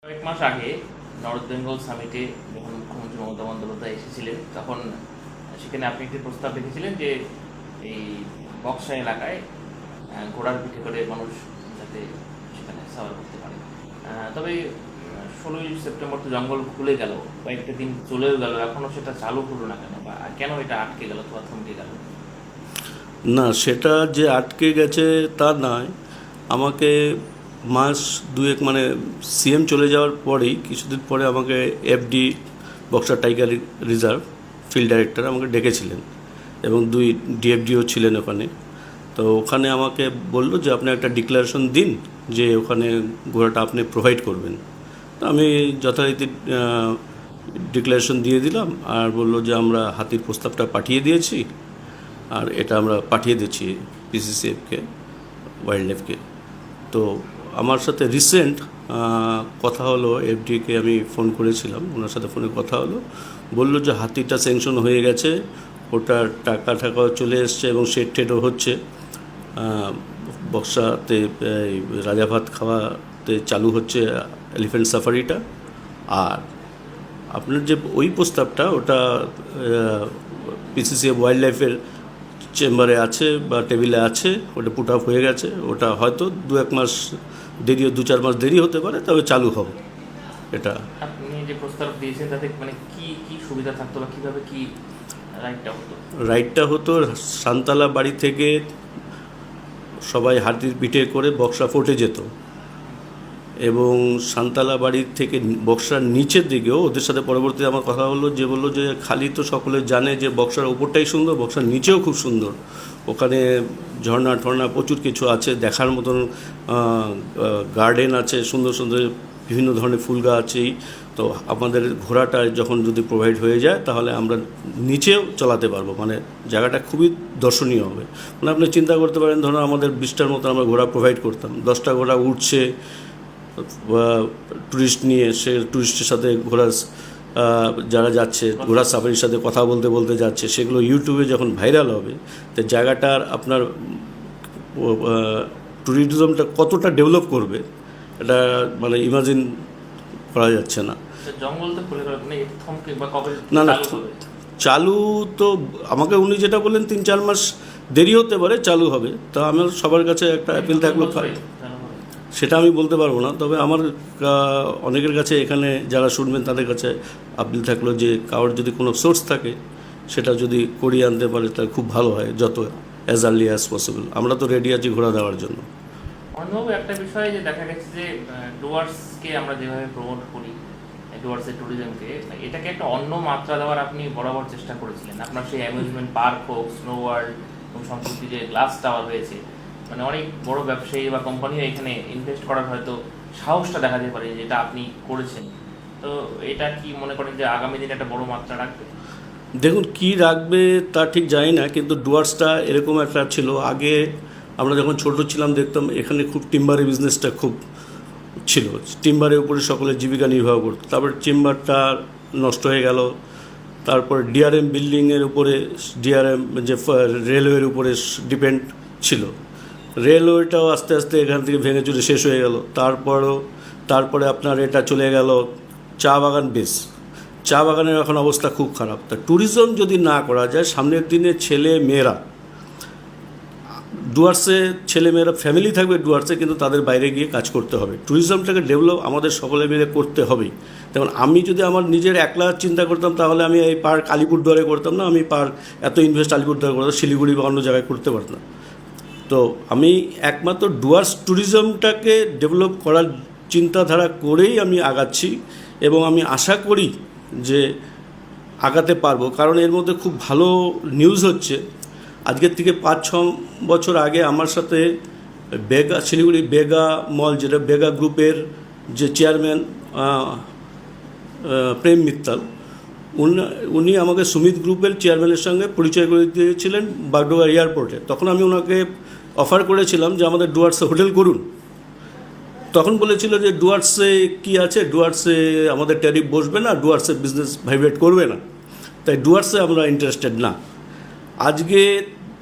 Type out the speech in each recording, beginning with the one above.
কয়েক মাস আগে নর্থ বেঙ্গল সামিটে যখন মুখ্যমন্ত্রী মমতা বন্দ্যোপাধ্যায় এসেছিলেন, তখন সেখানে আপনি একটি প্রস্তাব রেখেছিলেন যে এই বক্সা এলাকায় ঘোড়ার পিঠে করে মানুষ যাতে সেখানে সাওয়ার করতে পারে। তবে 16ই সেপ্টেম্বর তো জঙ্গল খুলে গেল, কয়েকটা দিন চলেও গেল, এখনও সেটা চালু হলো না কেন, বা কেন এটা আটকে গেল অথবা থমকে গেল? না, সেটা যে আটকে গেছে তা নয়। আমাকে মাস দুয়েক মানে সিএম চলে যাওয়ার পরেই কিছুদিন পরে আমাকে FD Buxa tiger reserve field director আমাকে ডেকেছিলেন এবং 2 ডিএফডিও ছিলেন ওখানে। তো ওখানে আমাকে বলল যে আপনি একটা ডিক্লারেশন দিন যে ওখানে ঘোড়াটা আপনি প্রোভাইড করবেন। তো আমি যথারীতি ডিক্লারেশন দিয়ে দিলাম আর বলল যে আমরা হাতির প্রস্তাবটা পাঠিয়ে দিয়েছি আর এটা আমরা পাঠিয়ে দিচ্ছি পিসিসিএফকে, ওয়াইল্ড লাইফকে। তো আমার সাথে রিসেন্ট কথা হলো, এফডিকে আমি ফোন করেছিলাম, ওনার সাথে ফোনে কথা হলো, বলল যে হাতিটা স্যাংশন হয়ে গেছে, ওটার টাকাও চলে এসছে এবং শেড টেডও হচ্ছে। বক্সাতে রাজাভাত খাওয়াতে চালু হচ্ছে এলিফ্যান্ট সাফারিটা। আর আপনার যে ওই প্রস্তাবটা ওটা পিসিসিএফ ওয়াইল্ড লাইফের চেম্বারে আছে বা টেবিলে আছে, ওটা পুট আপ হয়ে গেছে। ওটা হয়তো 2-1 মাস দেরি, 2-4 মাস দেরি হতে পারে, তবে চালু হবে। এটা আপনি যে প্রস্তাব দিয়েছেন তাতে মানে কি কি সুবিধা থাকতো বা কীভাবে কি রাইটটা হতো? রাইডটা হতো সান্তালা বাড়ি থেকে সবাই হাতির পিঠে করে বক্সা ফোর্টে যেত এবং সান্তালা বাড়ির থেকে বক্সার নিচের দিকেও ওদের সাথে পরবর্তীতে আমার কথা হলো, যে বললো যে খালি তো সকলে জানে যে বক্সার ওপরটাই সুন্দর, বক্সার নিচেও খুব সুন্দর, ওখানে ঝর্ণা ঠর্ণা প্রচুর কিছু আছে দেখার মতন, গার্ডেন আছে, সুন্দর সুন্দর বিভিন্ন ধরনের ফুল গাছ আছেই। তো আমাদের ঘোড়াটা যখন যদি প্রোভাইড হয়ে যায় তাহলে আমরা নিচেও চালাতে পারবো, মানে জায়গাটা খুবই দর্শনীয় হবে। মানে আপনি চিন্তা করতে পারেন, ধরুন আমাদের 20টার মতো আমরা ঘোড়া প্রোভাইড করতাম, 10টা ঘোড়া উঠছে ট্যুরিস্ট নিয়ে, সে ট্যুরিস্টের সাথে যারা যাচ্ছে ঘোড়া সাফারির সাথে কথা বলতে বলতে যাচ্ছে, সেগুলো ইউটিউবে যখন ভাইরাল হবে, তো জায়গাটার আপনার ট্যুরিজমটা কতটা ডেভেলপ করবে এটা মানে ইমাজিন করা যাচ্ছে না। জঙ্গল তো খুলে গেল, মানে থমকে বা কবে না না, চালু হবে? চালু তো আমাকে উনি যেটা বললেন 3-4 মাস দেরি হতে পারে, চালু হবে। তা আমার সবার কাছে একটা অ্যাপিল থাকলো, সেটা আমি বলতে পারবো না, তবে আমার অনেকের কাছে এখানে যারা শুনবেন তাদের কাছে আপিল থাকলো যে কারোর যদি কোনো সোর্স থাকে সেটা যদি করিয়ে আনতে পারে তাহলে খুব ভালো হয়, যত অ্যাজ আর্লি অ্যাজ পসিবল। আমরা তো রেডি আছি ঘোরা দেওয়ার জন্য। অন্যভাবে একটা বিষয় যে দেখা গেছে যে ডুয়ার্সকে আমরা যেভাবে প্রমোট করি, ডুয়ার্সের ট্যুরিজমকে, এটাকে একটা অন্য মাত্রা দেওয়ার আপনি বরাবর চেষ্টা করেছিলেন। আপনার সেই অ্যামিউজমেন্ট পার্ক হোক, স্নো ওয়ার্ল্ড এবং সম্প্রতি যে গ্লাস টাওয়ার হয়েছে, মানে অনেক বড় ব্যবসায়ী বা কোম্পানিও এখানে ইনভেস্ট করার হয়তো সাহসটা দেখা যেতে পারে, যেটা আপনি করেছেন। তো এটা কি মনে করেন যে আগামী দিনে একটা বড় মাত্রা রাখবে? দেখুন, কি রাখবে তা ঠিক জানি না, কিন্তু ডুয়ার্সটা এরকম একটা ছিল। আগে আমরা যখন ছোট ছিলাম দেখতাম এখানে খুব টিম্বারের বিজনেসটা খুব ছিল, টিম্বারের উপরে সকলে জীবিকা নির্বাহ করতো। তারপর টিম্বারটা নষ্ট হয়ে গেল, তারপর ডিআরএম বিল্ডিংয়ের উপরে, ডিআরএম যে রেলওয়ের উপরে ডিপেন্ড ছিল, রেলওয়েটাও আস্তে আস্তে এখান থেকে ভেঙে চুরে শেষ হয়ে গেল। তারপরে আপনার এটা চলে গেল চা বাগান বেস, চা বাগানের এখন অবস্থা খুব খারাপ। তা ট্যুরিজম যদি না করা যায়, সামনের দিনে ছেলে মেয়েরা ডুয়ার্সে, ছেলেমেয়েরা ফ্যামিলি থাকবে ডুয়ার্সে, কিন্তু তাদের বাইরে গিয়ে কাজ করতে হবে। ট্যুরিজমটাকে ডেভেলপ আমাদের সকলে মিলে করতে হবেই। যেমন আমি যদি আমার নিজের একলা চিন্তা করতাম তাহলে আমি এই পার্ক আলিপুরদুয়ারে করতাম না, আমি পার্ক এত ইনভেস্ট আলিপুরদুয়ারে করতাম, শিলিগুড়ি বা অন্য জায়গায় করতে পারতাম। তো আমি একমাত্র ডুয়ার্স ট্যুরিজমটাকে ডেভেলপ করার চিন্তাধারা করেই আমি আগাচ্ছি এবং আমি আশা করি যে আগাতে পারবো, কারণ এর মধ্যে খুব ভালো নিউজ হচ্ছে। আজকের থেকে 5-6 বছর আগে আমার সাথে বেগা, শিলিগুড়ি বেগা মল, যেটা বেগা গ্রুপের যে চেয়ারম্যান প্রেম মিত্তাল, উনি আমাকে সুমিত গ্রুপের চেয়ারম্যানের সঙ্গে পরিচয় করে দিয়েছিলেন বাগডোগরা এয়ারপোর্টে। তখন আমি ওনাকে অফার করেছিলাম যে আমাদের ডুয়ার্সে হোটেল করুন। তখন বলেছিল যে ডুয়ার্সে কি আছে, ডুয়ার্সে আমাদের ট্যারিফ বসবে না, ডুয়ার্সে বিজনেস ভাইব্রেট করবে না, তাই ডুয়ার্সে আমরা ইন্টারেস্টেড না। আজকে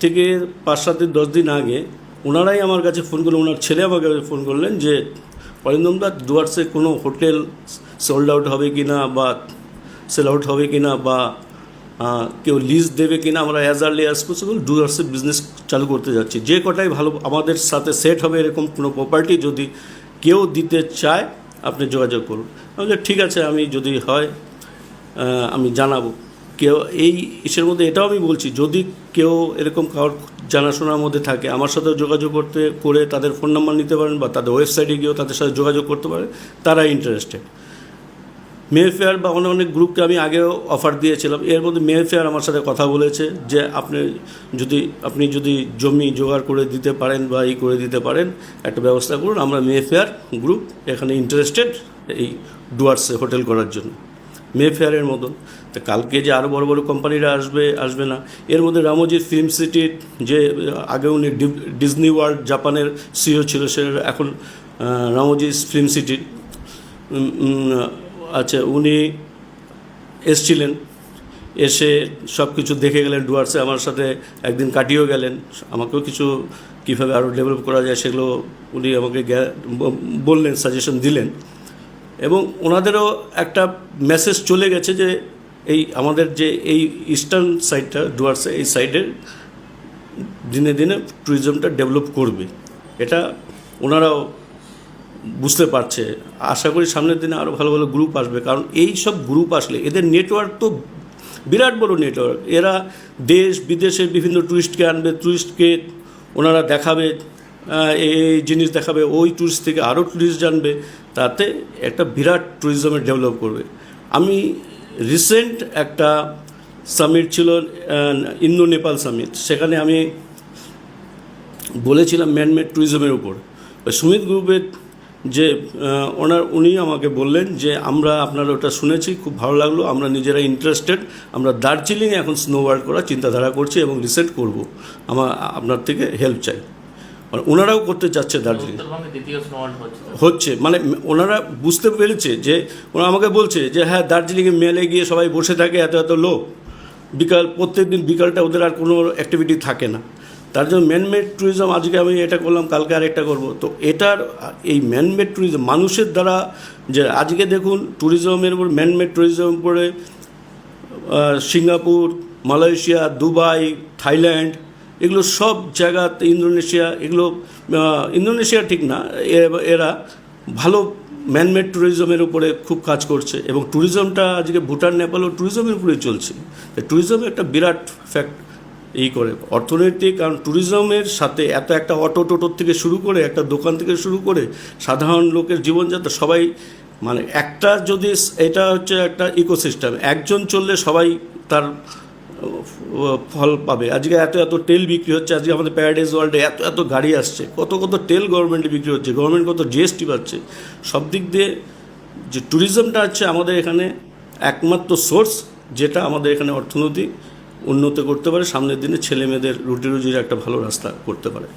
থেকে 5-7 দিন 10 দিন আগে ওনারাই আমার কাছে ফোন করলেন, ওনার ছেলে আমার কাছে ফোন করলেন যে অরিন্দমদা ডুয়ার্সে কোনো হোটেল সোল্ড আউট হবে কি না বা সেল আউট হবে কি না বা কেউ লিজ দেবে কি না, আমরা অ্যাজ আর্লি অ্যাজ পসিবল ডুয়ার্সে বিজনেস চালু করতে যাচ্ছি। যে কটাই ভালো আমাদের সাথে সেট হবে এরকম কোনো প্রপার্টি যদি কেউ দিতে চায় আপনি যোগাযোগ করুন। তাহলে ঠিক আছে, আমি যদি হয় আমি জানাবো। কেউ এই ইসের মধ্যে এটাও আমি বলছি, যদি কেউ এরকম কারোর জানাশোনার মধ্যে থাকে আমার সাথে যোগাযোগ করে তাদের ফোন নাম্বার নিতে পারেন বা তাদের ওয়েবসাইটে গিয়েও তাদের সাথে যোগাযোগ করতে পারেন, তারা ইন্টারেস্টেড। মেফেয়ার বা অনেক গ্রুপকে আমি আগেও অফার দিয়েছিলাম, এর মধ্যে মেফেয়ার আমার সাথে কথা বলেছে যে আপনি যদি জমি জোগাড় করে দিতে পারেন বা করে দিতে পারেন একটা ব্যবস্থা করুন, আমরা মেফেয়ার গ্রুপ এখানে ইন্টারেস্টেড এই ডুয়ার্সে হোটেল করার জন্য। মেফেয়ারের মতন তা কালকে যে আরও বড় বড় কোম্পানিরা আসবে না, এর মধ্যে রামোজি ফিল্ম সিটির যে আগে উনি ডিজনি ওয়ার্ল্ড জাপানের সিও ছিল, সে এখন রামোজি ফিল্ম সিটির আচ্ছা, উনি এসছিলেন, এসে সব কিছু দেখে গেলেন ডুয়ার্সে, আমার সাথে একদিন কাটিয়েও গেলেন, আমাকেও কিছু কীভাবে আরও ডেভেলপ করা যায় সেগুলো উনি আমাকে বললেন, সাজেশন দিলেন। এবং ওনাদেরও একটা মেসেজ চলে গেছে যে এই আমাদের যে এই ইস্টার্ন সাইডটা ডুয়ার্সে, এই সাইডের দিনে দিনে ট্যুরিজমটা ডেভেলপ করবে, এটা ওনারাও বুঝতে পারছে। আশা করি সামনের দিনে আরও ভালো ভালো গ্রুপ আসবে, কারণ এই সব গ্রুপ আসলে এদের নেটওয়ার্ক তো বিরাট বড় নেটওয়ার্ক। এরা দেশ বিদেশের বিভিন্ন ট্যুরিস্টকে আনবে, ট্যুরিস্টকে ওনারা দেখাবে, এই জিনিস দেখাবে, ওই ট্যুরিস্ট থেকে আরও ট্যুরিস্ট জানবে, তাতে একটা বিরাট ট্যুরিজমের ডেভেলপ করবে। আমি রিসেন্ট একটা সামিট ছিল ইন্দো নেপাল সামিট, সেখানে আমি বলেছিলাম ম্যানমেড ট্যুরিজমের উপর। সুমিত গ্রুপের যে উনি আমাকে বললেন যে আপনারা ওটা শুনেছি, খুব ভালো লাগলো, আমরা নিজেরা ইন্টারেস্টেড, আমরা দার্জিলিংয়ে এখন স্নো ওয়ার্ল্ড করার চিন্তাধারা করছি এবং রিসেন্ট করব, আপনার থেকে হেল্প চাই। মানে ওনারাও করতে চাচ্ছে দার্জিলিং হচ্ছে, মানে ওনারা বুঝতে পেরেছে যে ওনারা আমাকে বলছে যে হ্যাঁ দার্জিলিংয়ে মেলে গিয়ে সবাই বসে থাকে এত লোক, প্রত্যেক দিন বিকালটা ওদের আর কোনো অ্যাক্টিভিটি থাকে না, তার জন্য ম্যানমেড ট্যুরিজম আজকে আমি এটা করলাম, কালকে আরেকটা করব। তো এটার এই ম্যানমেড ট্যুরিজম মানুষের দ্বারা, যে আজকে দেখুন ট্যুরিজমের উপর ম্যানমেড ট্যুরিজমের উপরে সিঙ্গাপুর, মালয়েশিয়া, দুবাই, থাইল্যান্ড, এগুলো সব জায়গাতে, ইন্দোনেশিয়া, এগুলো ইন্দোনেশিয়া ঠিক না, এরা ভালো ম্যানমেড ট্যুরিজমের উপরে খুব কাজ করছে এবং ট্যুরিজমটা আজকে ভুটান নেপালও ট্যুরিজমের উপরেই চলছে। ট্যুরিজম একটা বিরাট ফ্যাক্ট করে অর্থনৈতিক, কারণ ট্যুরিজমের সাথে একটা অটো টোটোর থেকে শুরু করে একটা দোকান থেকে শুরু করে সাধারণ লোকের জীবনযাত্রা সবাই, মানে একটা যদি এটা হচ্ছে একটা ইকোসিস্টেম, একজন চললে সবাই তার ফল পাবে। আজকে এত তেল বিক্রি হচ্ছে, আজকে আমাদের প্যারাডাইজ ওয়ার্ল্ডে এত গাড়ি আসছে, কত তেল গভর্নমেন্টে বিক্রি হচ্ছে, গভর্নমেন্ট কত জিএসটি পাচ্ছে, সব দিক দিয়ে যে ট্যুরিজমটা হচ্ছে আমাদের এখানে একমাত্র সোর্স, যেটা আমাদের এখানে অর্থনীতি উন্নত করতে পারে, সামনের দিনে ছেলে মেয়েদের রুটি রুজির একটা ভালো রাস্তা করতে পারে।